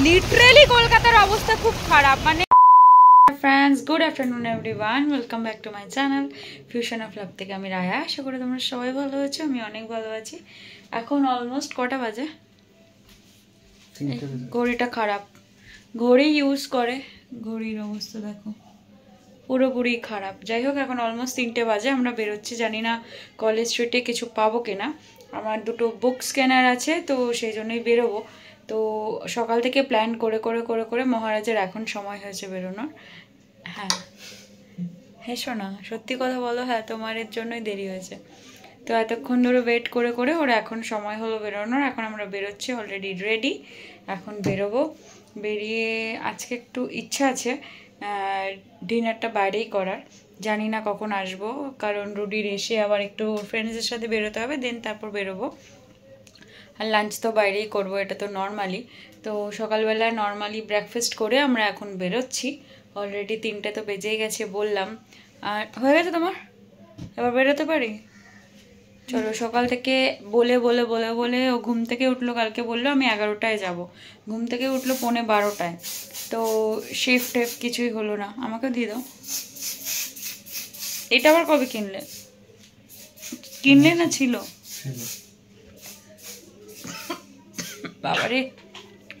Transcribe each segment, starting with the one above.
Literally কলকাতার অবস্থা খুব খারাপ। মানে friends, good afternoon everyone, welcome back to my channel fusion of love থেকে আমি রায়া। আশা করি তোমরা সবাই ভালো আছো, আমি অনেক ভালো আছি। এখন অলমোস্ট কটা বাজে? ঘড়িটা খারাপ, ঘড়ি ইউজ করে, ঘড়ির অবস্থা দেখো পুরোপুরি খারাপ। যাই হোক, এখন অলমোস্ট 3টে বাজে, আমরা বেরোচ্ছি। জানি না কলেজ স্ট্রিটে কিছু পাবো কিনা, আমার দুটো বুকস কেনার আছে, তো সেই জন্যই বেরোবো। তো সকাল থেকে প্ল্যান করে করে করে করে মহারাজের এখন সময় হয়েছে বেরোনোর। হ্যাঁ হেসো না, সত্যি কথা বলো। হ্যাঁ, তোমার এর জন্যই দেরি হয়েছে। তো এতক্ষণ ধরে ওয়েট করে করে ওর এখন সময় হলো বেরোনোর। এখন আমরা বেরোচ্ছি, অলরেডি রেডি, এখন বেরোবো। বেরিয়ে আজকে একটু ইচ্ছা আছে ডিনারটা বাইরেই করার, জানি না কখন আসবো, কারণ রুডির এসে আবার একটু ফ্রেন্ডসদের সাথে বেরোতে হবে, দেন তারপর বেরোবো। আর লাঞ্চ তো বাইরেই করবো, এটা তো নর্মালি। তো সকালবেলায় নর্মালি ব্রেকফাস্ট করে আমরা এখন বেরোচ্ছি। অলরেডি 3টে তো বেজেই গেছে বললাম। আর হয়ে গেছে তোমার, এবার বেরোতে পারি? চলো। সকাল থেকে বলে বলে বলে বলে ও ঘুম থেকে উঠলো, কালকে বললো আমি 11টায় যাব, ঘুম থেকে উঠলো 11:45। তো শেফ টেফ কিছুই হলো না। আমাকে দিয়ে দাও। এটা আবার কবে কিনলে? কিনলে না ছিল? বাবারে,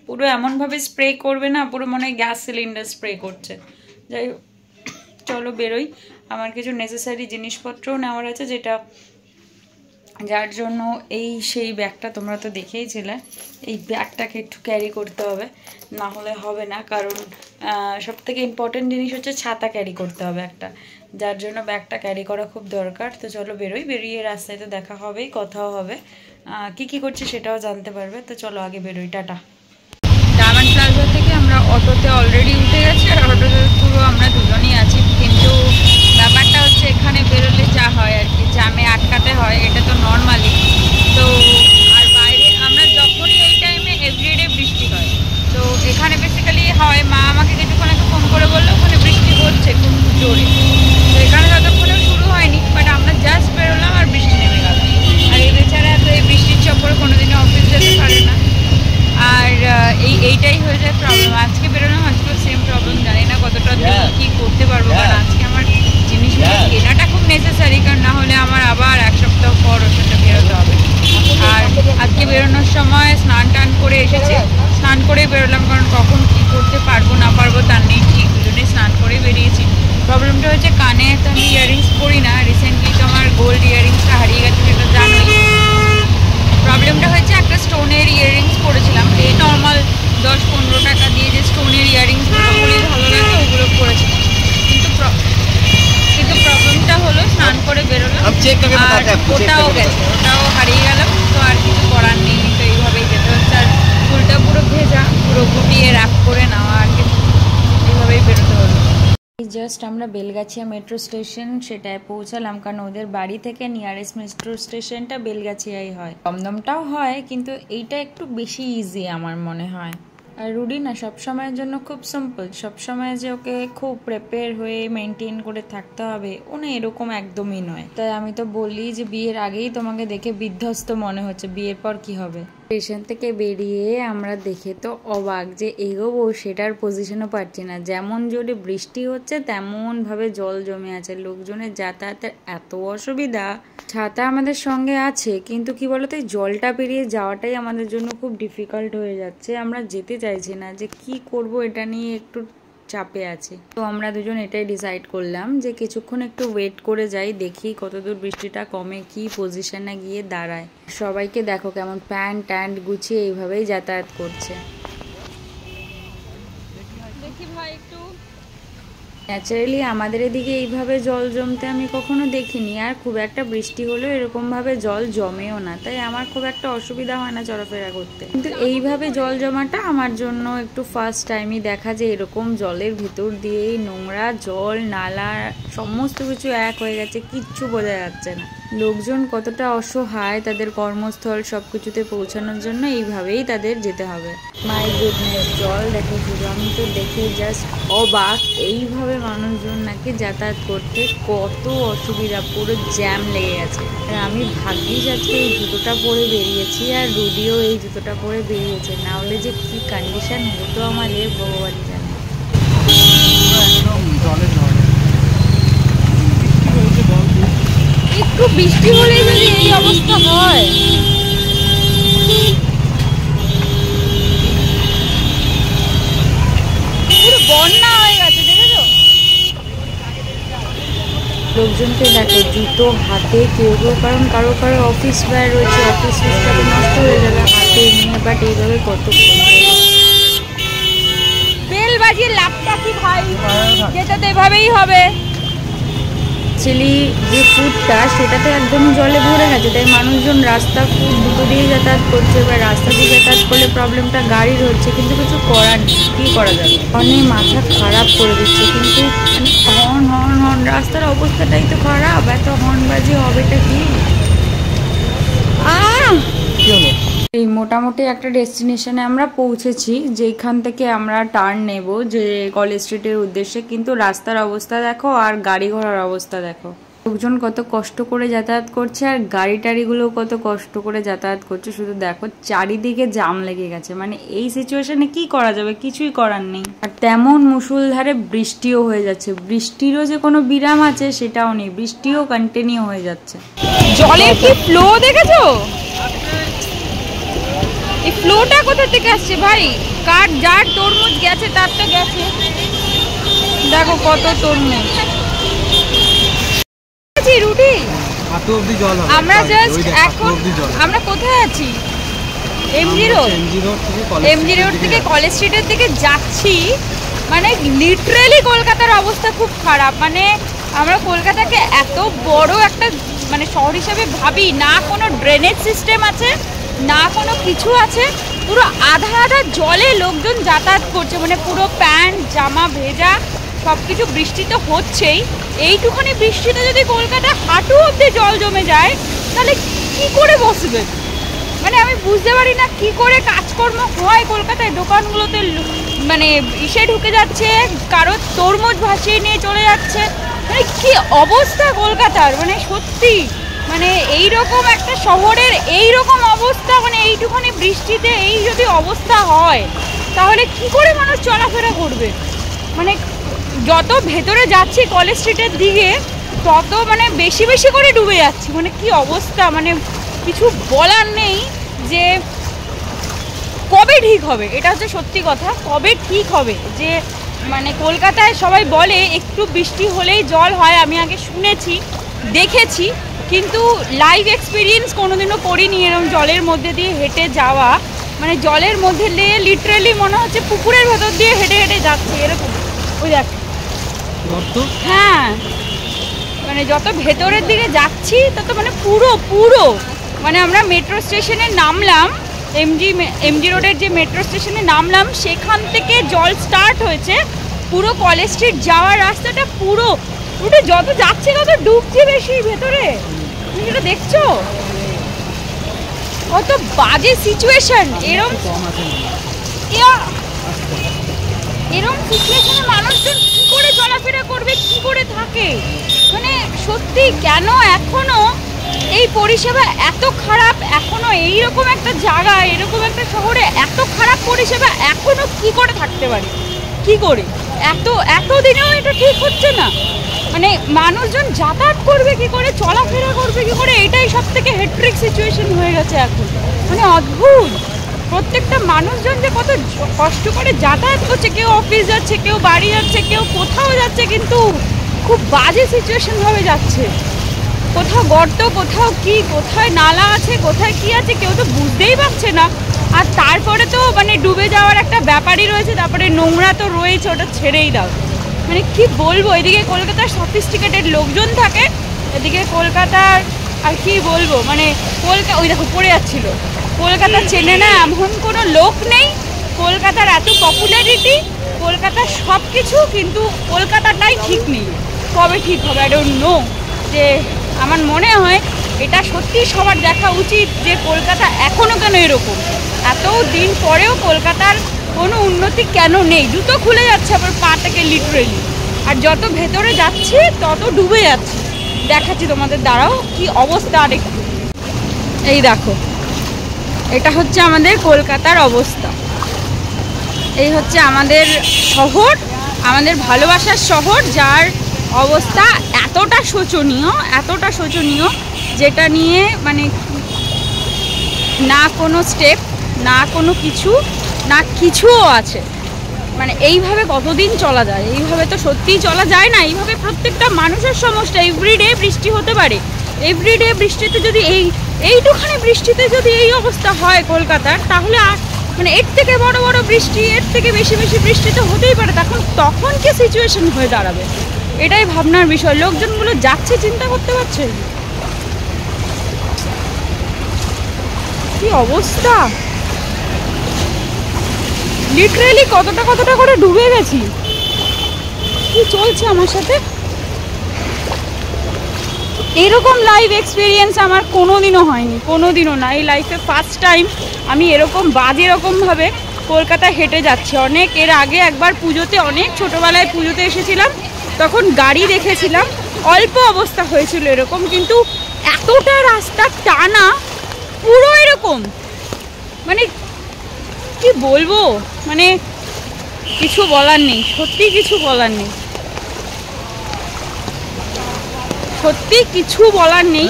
পুরো এমনভাবে স্প্রে করবে না, পুরো মনে হয় গ্যাস সিলিন্ডার স্প্রে করছে। যাই হোক, চলো বেরোই। আমার কিছু নেসেসারি জিনিসপত্রও নেওয়ার আছে, যার জন্য এই সেই ব্যাগটা তোমরা তো দেখেইছিলে। এই ব্যাগটাকে একটু ক্যারি করতে হবে, না হলে হবে না। কারণ সবথেকে ইম্পর্টেন্ট জিনিস হচ্ছে ছাতা ক্যারি করতে হবে একটা, যার জন্য ব্যাগটা ক্যারি করা খুব দরকার। তো চলো বেরোই, বেরিয়ে রাস্তায় তো দেখা হবেই, কথাও হবে, কি করছি সেটাও জানতে পারবে। তো চলো আগে বেরোই, টাটা। ডায়মন্ড প্লাজা থেকে আমরা অটোতে অলরেডি উঠে গেছি, আর অটোতে পুরো আমরা দুজনই আছি। কিন্তু ব্যাপারটা হচ্ছে এখানে বেরোলে যা হয় আর কি, জ্যামে আটকাতে হয়, এটা তো নর্মালি। তো আর বাইরে আমরা যখনই এই টাইমে এভরিডে বৃষ্টি হয়, তো এখানে বেসিক্যালি হয়, মা আমাকে কিছুক্ষণ আগে ফোন করে বললো ওখানে বৃষ্টি হচ্ছে খুব জোরে। তো এখানে ততক্ষণেও শুরু হয়নি, বাট আমরা জাস্ট বেরোলাম আর বৃষ্টি নেমে গেল। আর এই বেচারা তো এই বৃষ্টির চক্করে কোনোদিনও অফিস যেতে পারে না। আর এইটাই হয়ে যায় প্রবলেম। আজকে বেরোলাম, আজকেও সেম প্রবলেম। জানি না কতটা কি করতে পারবো, কারণ আজকে আমার জিনিসগুলো কেনাটা খুব নেসেসারি, কারণ না হলে আমার আবার 1 সপ্তাহ পর ওর সাথে বেরোতে হবে। আর আজকে বেরোনোর সময় স্নান টান করে এসেছি, স্নান করেই বেরোলাম, কারণ কখন কি করতে পারবো না পারবো তার নেই ঠিক, দুজনেই স্নান করেই বেরিয়েছি। প্রবলেমটা হচ্ছে কানে তো আমি ইয়াররিংস পরি না, রিসেন্টলি তো আমার গোল্ড ইয়াররিংসটা হারিয়ে গেছে, সেটা জানোই। প্রবলেমটা হচ্ছে একটা স্টোনের ইয়াররিংস পরেছিলাম, এই নর্মাল 10-15 টাকা দিয়ে যে স্টোনের ইয়াররিংসগুলো বলেই ভালো লাগে, ওগুলো পরেছিলাম। কিন্তু প্রবলেমটা হলো স্নান করে বেরোলাম, ওটাও গেছে, ওটাও হারিয়ে গেলাম। তো আর কিছু করার নেই, তো এইভাবেই যেতে হচ্ছে। আর ফুলটা পুরো ভেজা, পুরো গুটিয়ে র্যাপ করে নেওয়া, আর কিছু এইভাবেই বেরোতে হলো। জাস্ট আমরা বেলগাছিয়া মেট্রো স্টেশন সেটায় পৌঁছালাম, কারণ ওদের বাড়ি থেকে নিয়ারেস্ট মেট্রো স্টেশনটা বেলগাছিয়াই হয়। দমদমটাও হয়, কিন্তু এইটা একটু বেশি ইজি আমার মনে হয়। আর রুডি না সবসময়ের জন্য খুব সিম্পল, সবসময় যে ওকে খুব প্রিপেয়ার হয়ে মেনটেন করে থাকতে হবে ও না, এরকম একদমই নয়। তাই আমি তো বলি যে বিয়ের আগেই তোমাকে দেখে বিধ্বস্ত মনে হচ্ছে, বিয়ের পর কি হবে। স্টেশন থেকে বেরিয়ে আমরা দেখে তো অবাক যে এগোবো সেটার পজিশনও পাচ্ছি না। যেমন জোরে বৃষ্টি হচ্ছে তেমন ভাবে জল জমে আছে, লোকজনের যাতায়াতের এত অসুবিধা। ছাতা আমাদের সঙ্গে আছে, কিন্তু কি বলতো, জলটা পেরিয়ে যাওয়াটাই আমাদের জন্য খুব ডিফিকাল্ট হয়ে যাচ্ছে। আমরা যেতে চাইছি না, যে কি করব এটা নিয়ে একটু চাপে আছে। তো আমরা দুজন এটাই ডিসাইড করলাম যে কিছুক্ষণ একটু ওয়েট করে যাই, দেখি কতদূর বৃষ্টিটা কমে, কি পজিশনে গিয়ে দাঁড়ায়। সবাইকে দেখো কেমন প্যান্ট ট্যান্ট গুছিয়ে এইভাবেই যাতায়াত করছে। দেখি ভাই একটু ন্যাচারালি আমাদের এদিকে এইভাবে জল জমতে আমি কখনো দেখিনি, আর খুব একটা বৃষ্টি হলেও এরকমভাবে জল জমেও না, তাই আমার খুব একটা অসুবিধা হয় না চলাফেরা করতে। কিন্তু এইভাবে জল জমাটা আমার জন্য একটু ফার্স্ট টাইমই দেখা, যে এরকম জলের ভিতর দিয়েই নোংরা জল, নালা সমস্ত কিছু এক হয়ে গেছে, কিচ্ছু বোঝা যাচ্ছে না। লোকজন কতটা অসহায় তাদের কর্মস্থল সব কিছুতে পৌঁছানোর জন্য এইভাবেই তাদের যেতে হবে। মাই গুডনেস, জল দেখো শুধু, আমি তো দেখে জাস্ট অবাক। এইভাবে মানুষজন নাকি যাতায়াত করতে কত অসুবিধা, পুরো জ্যাম লেগে গেছে। আর আমি ভাগ্যিস আজকে এই জুতোটা পরে বেরিয়েছি, আর রুডিও এই জুতোটা পরে বেরিয়েছে, না হলে যে কি কন্ডিশন হতো আমাদের ভগবান জানে। একটু বৃষ্টি হলেই যদি এই অবস্থা হয়, পুরো বন্যা হয়ে গেছে, দেখেছো? লোকজনকে দেখো জুতো হাতে, কেউ কেউ কারণ কারো কারো অফিস ওয়্যার রয়েছে, অফিস ওয়্যারটা নষ্ট হয়ে যাবে হাতে নিয়ে, বাট এইভাবে কত বেল বাজিয়ে লাভটা কি ভাই, যেটা তো এভাবেই হবে। অ্যাকচুয়ালি যে ফুটটা সেটা তো একদম জলে ভরে গেছে, তাই মানুষজন রাস্তা ফুট দুটো দিয়ে যাতায়াত করছে, বা রাস্তা দিয়ে যাতায়াত করলে প্রবলেমটা গাড়ির হচ্ছে, কিন্তু কিছু করার নেই, কী করা যাবে। অনেক মাথা খারাপ করে দিচ্ছে, কিন্তু মানে হর্ন হর্ন হর্ন, রাস্তার অবস্থাটাই তো খারাপ, এত হর্নবাজি হবেটা কি? এই মোটামুটি একটা ডেস্টিনেশনে আমরা পৌঁছেছি, যেখান থেকে আমরা টার্ন নেব যে কলেজ স্ট্রিটের উদ্দেশ্যে, কিন্তু রাস্তার অবস্থা দেখো আর গাড়ি ঘোড়ার অবস্থা দেখো। লোকজন কত কষ্ট করে যাতায়াত করছে, আর গাড়ি টাড়িগুলো কত কষ্ট করে যাতায়াত করছে, শুধু দেখো চারিদিকে জাম লেগে গেছে। মানে এই সিচুয়েশনে কি করা যাবে, কিছুই করার নেই। আর তেমন মুষলধারে বৃষ্টিও হয়ে যাচ্ছে, বৃষ্টিরও যে কোনো বিরাম আছে সেটাও নেই, বৃষ্টিও কন্টিনিউ হয়ে যাচ্ছে। জলের কি ফ্লো দেখেছো? এই ফ্লোটা কোথা থেকে আসছে ভাই? কার যার তরমুজ গেছে তার তো গেছে, দেখো কত তরমুজ। রুটি আমরা জাস্ট এখন আমরা কোথায় আছি? এমজি রোড থেকে কলেজ স্ট্রিটের দিকে যাচ্ছি। মানে লিটারেলি কলকাতার অবস্থা খুব খারাপ। মানে আমরা কলকাতাকে এত বড় একটা মানে শহর হিসেবে ভাবি না, কোনো ড্রেনেজ সিস্টেম আছে না, কোনো কিছু আছে, পুরো আধা আধা জলে লোকজন যাতায়াত করছে। মানে পুরো প্যান্ট জামা ভেজা, সব কিছু। বৃষ্টি তো হচ্ছেই, এইটুখানি বৃষ্টিতে যদি কলকাতা হাঁটু অবধি জল জমে যায় তাহলে কি করে বসবে? মানে আমি বুঝতে পারি না কি করে কাজকর্ম হয় কলকাতায়। দোকানগুলোতে মানে ইসে ঢুকে যাচ্ছে, কারো তরমুজ ভাসিয়ে নিয়ে চলে যাচ্ছে। মানে কি অবস্থা কলকাতার, মানে সত্যি মানে এইরকম একটা শহরের এইরকম অবস্থা, মানে এইটুখানি বৃষ্টিতে এই যদি অবস্থা হয় তাহলে কি করে মানুষ চলাফেরা করবে? মানে যত ভেতরে যাচ্ছি কলেজ স্ট্রিটের দিকে তত মানে বেশি বেশি করে ডুবে যাচ্ছি। মানে কি অবস্থা, মানে কিছু বলার নেই যে কবে ঠিক হবে। এটা হচ্ছে সত্যি কথা, কবে ঠিক হবে। যে মানে কলকাতায় সবাই বলে একটু বৃষ্টি হলেই জল হয়, আমি আগে শুনেছি দেখেছি, কিন্তু লাইভ এক্সপিরিয়েন্স কোনোদিনও করিনি এরকম জলের মধ্যে দিয়ে হেঁটে যাওয়া। মানে জলের মধ্যে দিয়ে লিটারেলি মনে হচ্ছে পুকুরের ভেতর দিয়ে হেঁটে হেঁটে যাচ্ছে এরকম। ওই দেখ, হ্যাঁ মানে যত ভেতরের দিকে যাচ্ছি তত মানে পুরো পুরো মানে আমরা মেট্রো স্টেশনে নামলাম, এমজি রোডের যে মেট্রো স্টেশনে নামলাম সেখান থেকে জল স্টার্ট হয়েছে, পুরো কলেজ স্ট্রিট যাওয়ার রাস্তাটা পুরো পুরো যত যাচ্ছে তত ডুবছে বেশি ভেতরে। তুমি যেটা দেখছো কত বাজে সিচুয়েশন। এরম সিচুয়েশনে মানুষজন কি করে চলাফেরা করবে, কি করে থাকে? মানে সত্যি কেন এখনো এই পরিষেবা এত খারাপ? এখনো এইরকম একটা জায়গা, এরকম একটা শহরে এত খারাপ পরিষেবা এখনো কি করে থাকতে পারে? কি করে এত দিনেও এটা ঠিক হচ্ছে না? মানে মানুষজন যাতায়াত করবে কি করে, চলাফেরা করবে কি করে, এটাই সব থেকে হেট্রিক সিচুয়েশন হয়ে গেছে এখন। মানে অদ্ভুত, প্রত্যেকটা মানুষজন যে কত কষ্ট করে যাতায়াত করছে, কেউ অফিস যাচ্ছে, কেউ বাড়ি যাচ্ছে, কেউ কোথাও যাচ্ছে, কিন্তু খুব বাজে সিচুয়েশন ভাবে যাচ্ছে। কোথাও গর্ত, কোথাও কি, কোথায় নালা আছে, কোথায় কি আছে কেউ তো বুঝতেই পারছে না। আর তারপরে তো মানে ডুবে যাওয়ার একটা ব্যাপারই রয়েছে, তারপরে নোংরা তো রয়েছে, ওটা ছেড়েই দাও। মানে কি বলবো, এদিকে কলকাতার সফিস্টিকেটেড লোকজন থাকে, এদিকে কলকাতার আর কি বলবো, মানে ওই দেখো পড়ে যাচ্ছিল। কলকাতা চেনে না এমন কোনো লোক নেই, কলকাতার এত পপুলারিটি, কলকাতার সব কিছু, কিন্তু কলকাতাটাই ঠিক নেই। কবে ঠিক হবে আই ডোন্ট নো। যে আমার মনে হয় এটা সত্যি সবার দেখা উচিত যে কলকাতা এখনও কেন এরকম, এত দিন পরেও কলকাতার কোনো উন্নতি কেন নেই। জুতো খুলে যাচ্ছে আবার পাটাকে লিটারেলি, আর যত ভেতরে যাচ্ছি তত ডুবে যাচ্ছে। দেখাচ্ছি তোমাদের, দাঁড়াও কি অবস্থা আরেকটু। এই দেখো, এটা হচ্ছে আমাদের কলকাতার অবস্থা। এই হচ্ছে আমাদের শহর, আমাদের ভালোবাসার শহর, যার অবস্থা এতটা শোচনীয়, যেটা নিয়ে মানে না কোনো স্টেপ, না কোনো কিছু, না কিছুও আছে। মানে এইভাবে কতদিন চলা যায়? এইভাবে তো সত্যিই চলা যায় না। এইভাবে প্রত্যেকটা মানুষের সমস্যা। এভরিডে বৃষ্টি হতে পারে, এভরিডে বৃষ্টিতে যদি এইটুখানি বৃষ্টিতে যদি এই অবস্থা হয় কলকাতার, তাহলে আর মানে এর থেকে বড় বড় বৃষ্টি, এর থেকে বেশি বৃষ্টি তো হতেই পারে। তখন কি সিচুয়েশন হয়ে দাঁড়াবে, এটাই ভাবনার বিষয়। লোকজনগুলো যাচ্ছে, চিন্তা করতে পারছে কি অবস্থা। লিটারেলি কতটা করে ডুবে গেছি। কি চলছে আমার সাথে? এরকম লাইভ এক্সপিরিয়েন্স আমার কোনোদিনও হয়নি, কোনোদিনও না। এই লাইফে ফার্স্ট টাইম আমি এরকম বাজে রকমভাবে কলকাতা হেঁটে যাচ্ছি। অনেক এর আগে একবার পুজোতে, অনেক ছোটোবেলায় পুজোতে এসেছিলাম, তখন গাড়ি দেখেছিলাম, অল্প অবস্থা হয়েছিল এরকম, কিন্তু এতটা রাস্তা টানা পুরো এরকম, মানে কি বলবো, মানে কিছু বলার নেই, সত্যি কিছু বলার নেই, সত্যি কিছু বলার নেই।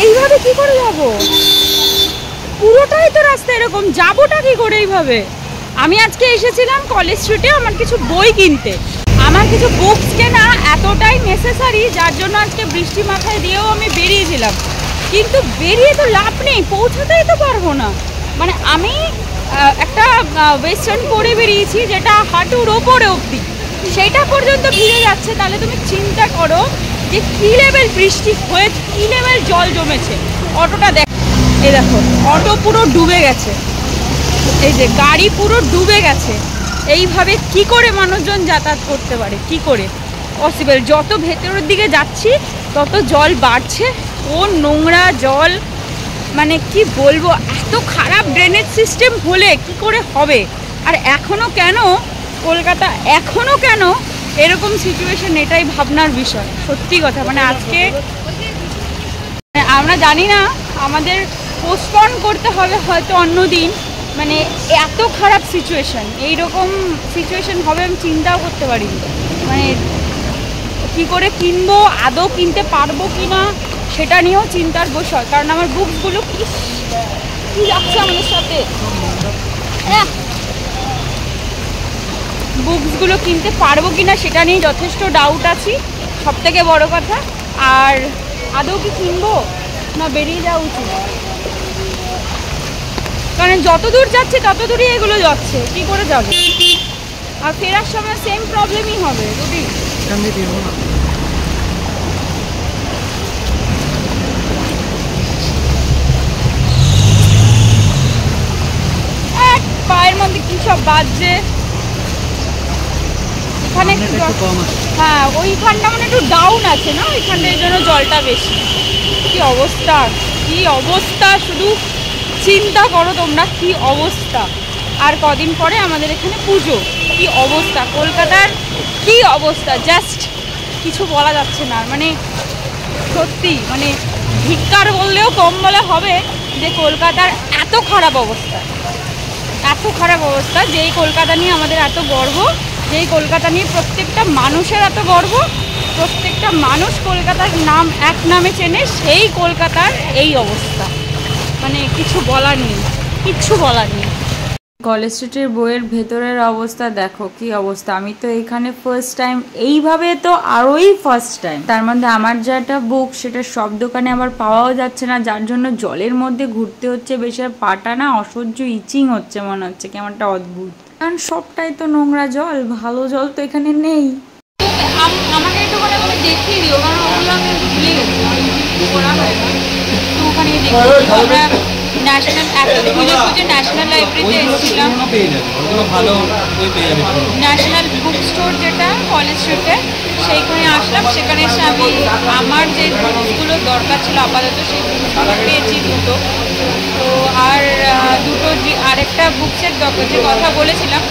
এইভাবে কি করে যাবো? পুরোটাই তো রাস্তা এরকম, যাবোটা কি করে এইভাবে? আমি আজকে এসেছিলাম কলেজ স্ট্রিটে আমার কিছু বই কিনতে, আমার কিছু বুকস কেনা এতটাই নেসেসারি, যার জন্য আজকে বৃষ্টি মাথায় দিয়েও আমি বেরিয়েছিলাম। কিন্তু বেরিয়ে তো লাভ নেই, পৌঁছাতেই তো পারবো না। মানে আমি একটা ওয়েস্টার্ন পরে বেরিয়েছি, যেটা হাঁটুর ওপরে অবধি, সেইটা পর্যন্ত ভিড়ে যাচ্ছে। তাহলে তুমি চিন্তা করো যে কী লেভেল বৃষ্টি হয়ে, কী লেভেল জল জমেছে। অটোটা এই দেখো, অটো পুরো ডুবে গেছে, এই যে গাড়ি পুরো ডুবে গেছে। এইভাবে কি করে মানুষজন যাতায়াত করতে পারে? কি করে পসিবল? যত ভেতরের দিকে যাচ্ছি তত জল বাড়ছে, ও নোংরা জল, মানে কি বলবো, এত খারাপ ড্রেনেজ সিস্টেম হলে কি করে হবে? আর এখনও কেন কলকাতা, এখনও কেন এরকম সিচুয়েশন, এটাই ভাবনার বিষয়। সত্যি কথা, মানে আজকে আমরা জানি না, আমাদের পোস্টপন করতে হবে হয়তো অন্য দিন। মানে এত খারাপ সিচুয়েশন, এইরকম সিচুয়েশন হবে আমি চিন্তাও করতে পারিনি। মানে কী করে কিনবো, আদৌ কিনতে পারবো কি না সেটা নিয়েও চিন্তার বিষয়। কারণ আমার বুকসগুলো কি যাচ্ছে আমাদের সাথে, বুকসগুলো কিনতে পারবো কি না সেটা নিয়ে যথেষ্ট ডাউট আছি, সবথেকে বড় কথা। আর আদৌ কি কিনবো না বেরিয়ে যাওয়া উচিত, কারণ যত দূর যাচ্ছে তত দূরই এগুলো যাচ্ছে, কি করে যাবে? আর ফেরার সময় সেম প্রবলেমই হবে। যদি পায়ের মধ্যে কি সব বাজছে, এখানে একটু, হ্যাঁ ওইখানটা মানে একটু ডাউন আছে না, ওইখানটার জন্য জলটা বেশি। কি অবস্থা, কি অবস্থা, শুধু চিন্তা করো তোমরা কি অবস্থা। আর কদিন পরে আমাদের এখানে পুজো, কি অবস্থা কলকাতার, কি অবস্থা, জাস্ট কিছু বলা যাচ্ছে না। মানে সত্যি, মানে ধিক্কার বললেও কম বলা হবে যে কলকাতার এত খারাপ অবস্থা, এত খারাপ অবস্থা। যেই কলকাতা নিয়ে আমাদের এত গর্ব, যেই কলকাতা নিয়ে প্রত্যেকটা মানুষের এত গর্ব, প্রত্যেকটা মানুষ কলকাতার নাম এক নামে চেনে, সেই কলকাতার এই অবস্থা। মানে কিছু বলার নেই, কিচ্ছু বলার নেই। কলেজ স্ট্রিটের বইয়ের ভেতরের অবস্থা দেখো কি অবস্থা। আমি তো এখানে ফার্স্ট টাইম, এইভাবে তো আরোই ফার্স্ট টাইম। তার মধ্যে আমার যেটা বুক সেটা সব দোকানে আবার পাওয়াও যাচ্ছে না, যার জন্য জলের মধ্যে ঘুরতে হচ্ছে বেশি। আর পাটা না অসহ্য ইচিং হচ্ছে, মনে হচ্ছে কেমনটা অদ্ভুত, কারণ সবটাই তো নোংরা জল, ভালো জল তো এখানে নেই। আমাকে একটু করে দেখিয়ে দিও, কারণ ওগুলো আমি ভুলে গেছি, ওখানে আমরা ন্যাশনাল এত খুঁজে খুঁজে ন্যাশনাল লাইব্রেরিতে এসেছিলাম, ন্যাশনাল বুক স্টোর যেটা কলেজ স্ট্রিটে, সেইখানে আসলাম। সেখানে এসে আমি আমার যে বুকসগুলো দরকার ছিল আপাতত সেই বুকসগুলো পেয়েছি দুটো। তো আর দুটো আরেকটা বুকসের যে কথা বলেছিলাম,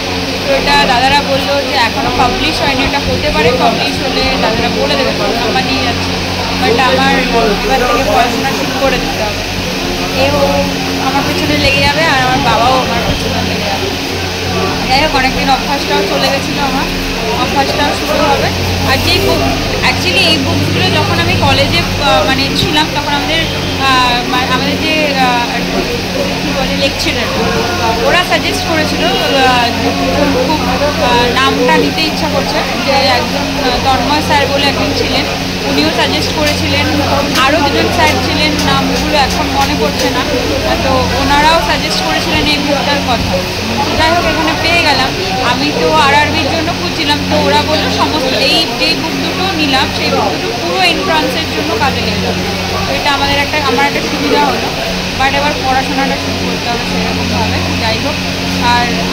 তো এটা দাদারা বললো যে এখনও পাবলিশ হয়নি, এটা হতে পারে পাবলিশ হলে দাদারা বলে দেবে, ফোন নাম্বার নিয়ে যাচ্ছে। বাট আমার এবার থেকে পড়াশোনা শুরু করে দিতে হবে। এও আমার পেছনে লেগে যাবে আর আমার বাবাও আমার পেছনে লেগে যাবে। যাই হোক, অনেকদিন অভ্যাসটাও চলে গেছিলো, আমার অভ্যাসটাও শুরু হবে। আর যেই বুক অ্যাকচুয়ালি এই বুকগুলো যখন আমি কলেজে মানে ছিলাম, তখন আমাদের যে কী বলে লেকচারার, ওরা সাজেস্ট করেছিল, খুব নামটা নিতে ইচ্ছা করছে, যে একজন তন্ময় স্যার বলে একজন ছিলেন, উনিও সাজেস্ট করেছিলেন। আরও দুজন স্যার ছিলেন, নামগুলো এখন মনে পড়ছে না, তো ওনারাও সাজেস্ট করেছিলেন এই বুকটার কথা। যাই হোক, এখানে পেয়ে গেলাম। আমি তো RRBর জন্য খুঁজছিলাম, তো ওরা বললো সমস্ত এই যেই বুক দুটো নিলাম সেই বুক দুটো পুরো এন্ট্রান্সের জন্য কাজে লেগে যাবে। তো এটা আমার একটা সুবিধা হলো। বাট এবার পড়াশোনাটা শুরু করতে হবে সেরকমভাবে। যাই হোক,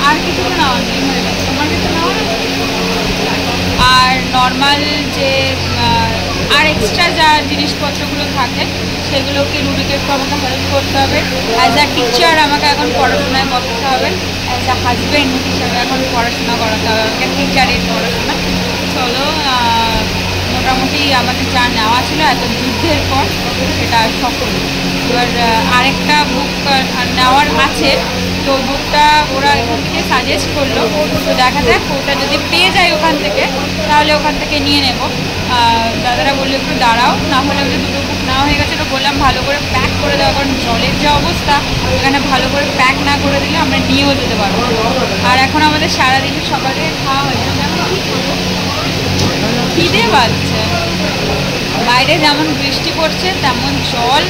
আর কিছু নেওয়া নেই, হয়ে গেছে। তোমার কিছু নেওয়া, আর নর্মাল যে আর এক্সট্রা যা জিনিসপত্রগুলো থাকে সেগুলোকে রুবিকে একটু আমাকে হেল্প করতে হবে। অ্যাজ আ টিচার আমাকে এখন পড়াশোনায় বসাতে হবে, অ্যাজ আ হাজব্যান্ড হিসাবে এখন পড়াশোনা করাতে হবে আমাকে, টিচারের পড়াশোনা। চলো, মোটামুটি আমাদের যা নেওয়া ছিল এত যুদ্ধের পর সেটা সফল। এবার আরেকটা বুক নেওয়ার আছে, তো বুকটা ওরা এখান থেকে সাজেস্ট করলো, তো দেখা যাক ওটা যদি পেয়ে যায় ওখান থেকে, তাহলে ওখান থেকে নিয়ে নেব। দাদারা বললো একটু দাঁড়াও, না হলে ওদের দুটো বুক নেওয়া হয়ে গেছে, তো বললাম ভালো করে প্যাক করে দেওয়া, কারণ জলের যে অবস্থা এখানে ভালো করে প্যাক না করে দিলে আমরা নিয়েও যেতে পারবো। আর এখন আমাদের সারাদিনে সকালে খাওয়া হয়েছে, খিদে পাচ্ছে। বাইরে যেমন বৃষ্টি পড়ছে তেমন জল,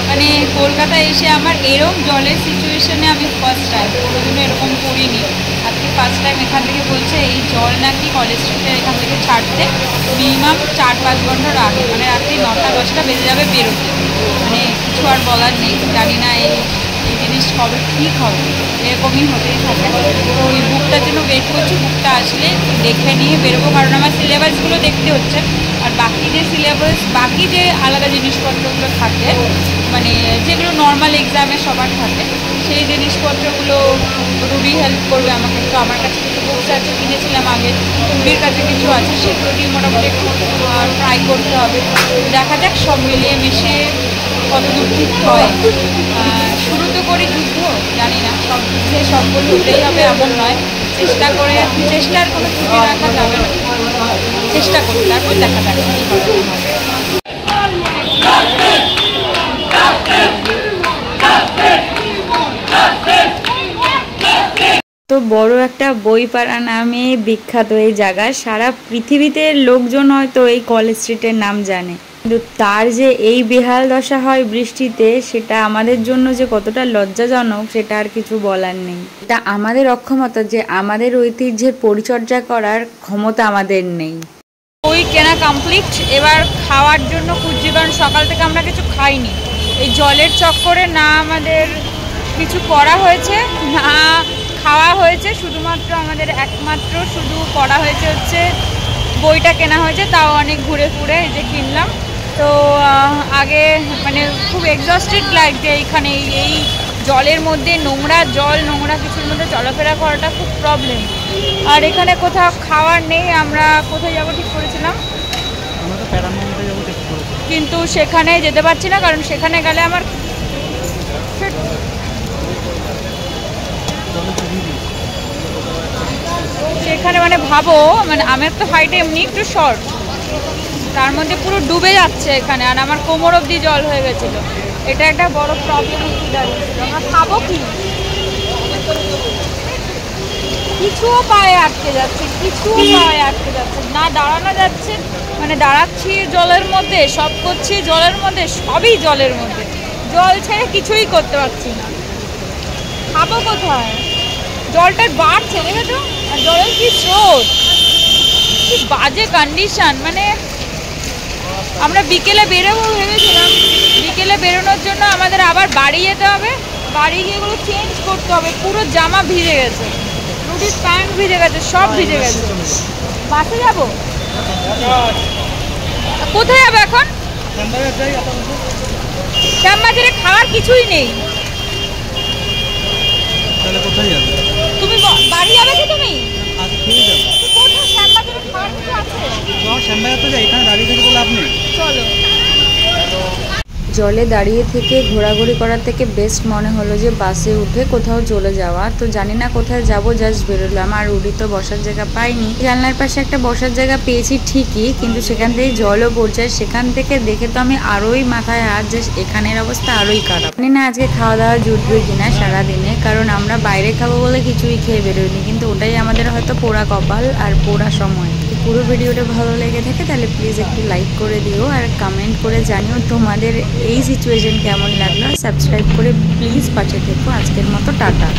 মানে কলকাতায় এসে আমার এরকম জলের সিচুয়েশনে আমি ফার্স্ট টাইম, কোনোদিনও এরকম করিনি, আজকে ফার্স্ট টাইম। এখান থেকে বলছে এই জল নাকি কলেজ স্ট্রিটে এখান থেকে ছাড়তে মিনিমাম 4-5 ঘন্টার আগে, মানে রাত্রি 9টা-10টা বেজে যাবে বেরোতে। মানে কিছু আর বলার নেই, জানি না এই জিনিস কবে ঠিক হবে, এরকমই হতেই থাকে। তো ওই বুকটার জন্য ওয়েট করছি, বুকটা আসলে দেখে নিয়ে বেরোবো, কারণ আমার সিলেবাসগুলো দেখতে হচ্ছে। আর বাকি যে সিলেবাস, বাকি যে আলাদা জিনিসপত্রগুলো থাকে, মানে যেগুলো নর্মাল এক্সামে সবার থাকে, সেই জিনিসপত্রগুলো রুবি হেল্প করবে আমাকে। তো আমার কাছে কিছু বুকস আছে, কিনেছিলাম আগে, রুবির কাছে কিছু আছে, সেগুলো দিয়ে মোটামুটি একটু ট্রাই করতে হবে। দেখা যাক সব মিলিয়ে মিশিয়ে কতদূর ঠিক হয়। শুরু তো করি যুদ্ধ, জানি না সব যুদ্ধে সফল হতেই হবে এমন নয়, চেষ্টার কোনো ত্রুটি রাখা যাবে না, চেষ্টা করি, তারপর দেখা যাক কী হবে। তো বড় একটা বইপাড়া নামে বিখ্যাত এই জায়গা, সারা পৃথিবীতে লোকজন হয়তো এই কলেজ স্ট্রিটের নাম জানে, কিন্তু তার যে এই বেহাল দশা হয় বৃষ্টিতে, সেটা আমাদের জন্য যে কতটা লজ্জাজনক সেটা আর কিছু বলার নেই। এটা আমাদের অক্ষমতা যে আমাদের ঐতিহ্যের পরিচর্যা করার ক্ষমতা আমাদের নেই। বই কেনা কমপ্লিট, এবার খাওয়ার জন্য খুঁজছি, কারণ সকাল থেকে আমরা কিছু খাইনি। এই জলের চক্করে না আমাদের কিছু করা হয়েছে না খাওয়া হয়েছে, শুধুমাত্র আমাদের একমাত্র শুধু করা হয়েছে হচ্ছে বইটা কেনা হয়েছে, তাও অনেক ঘুরে ঘুরে যে কিনলাম। তো আগে মানে খুব এক্সস্টেড লাগছে এইখানে, এই জলের মধ্যে নোংরা জল, নোংরা কিছুর মধ্যে চলাফেরা করাটা খুব প্রবলেম। আর এখানে কোথাও খাওয়ার নেই, আমরা কোথায় যাবো ঠিক করেছিলাম, কিন্তু সেখানে যেতে পারছি না, কারণ সেখানে গেলে আমার সেখানে মানে ভাবো, মানে আমার তো হাইটে এমনি একটু শর্ট, তার মধ্যে পুরো ডুবে যাচ্ছে এখানে, আর আমার কোমর অবধি জল হয়ে গেছিলো। এটা একটা বড় প্রবলেম হচ্ছে দাঁড়িয়েছিল। আমরা খাবো কি, কিছুও পায়ে আটকে যাচ্ছে, না দাঁড়ানো যাচ্ছে, মানে দাঁড়াচ্ছি জলের মধ্যে, সব করছি জলের মধ্যে, সবই জলের মধ্যে, জল ছেড়ে কিছুই করতে পারছি না। খাবো কোথায়, জলটা বাড়ছে দেখেছো, আর জলের কি স্রোত, কি বাজে কন্ডিশন। মানে আমরা বিকেলে বেরোবো ভেবেছিলাম, বিকেলে বেরোনোর জন্য আমাদের আবার বাড়ি যেতে হবে, বাড়ি গিয়ে এগুলো চেঞ্জ করতে হবে, পুরো জামা ভিজে গেছে, রুটির প্যান্ট ভিজে গেছে, সব ভিজে গেছে। বাসে যাবো? কোথায় যাবো এখন? শ্যামবাজারে খাওয়ার কিছুই নেই। তুমি বাড়ি যাবে কি? তুমি কোথায়? শ্যামবাজারে খাওয়ার কিছু আছে? শ্যামবাজার তো যাই, এখানে দাঁড়িয়ে থেকে বলে আপনি চলো। জলে দাঁড়িয়ে থেকে ঘোরাঘুরি করার থেকে বেস্ট মনে হলো যে বাসে উঠে কোথাও চলে যাওয়া। তো জানি না কোথায় যাব, জাস্ট বেরোলাম। আর উড়ি তো বসার জায়গা পাইনি। জানলার পাশে একটা বসার জায়গা পেয়েছি ঠিকই, কিন্তু সেখান থেকে জলও পড়ছে। সেখান থেকে দেখে তো আমি আরোই মাথায় হাত যে এখানের অবস্থা আরোই খারাপ। জানি না আজকে খাওয়া দাওয়া জুটবে কিনা সারাদিনে, কারণ আমরা বাইরে খাবো বলে কিছুই খেয়ে বেরোইনি, কিন্তু ওটাই আমাদের হয়তো পোড়া কপাল আর পোড়া সময়। পুরো ভিডিওটা ভালো লেগে থাকে তাহলে প্লিজ একটু লাইক করে দিও আর কমেন্ট করে জানিও তোমাদের এই সিচুয়েশন কেমন লাগলো। সাবস্ক্রাইব করে প্লিজ পাশে থেকো। আজকের মতো টাটা।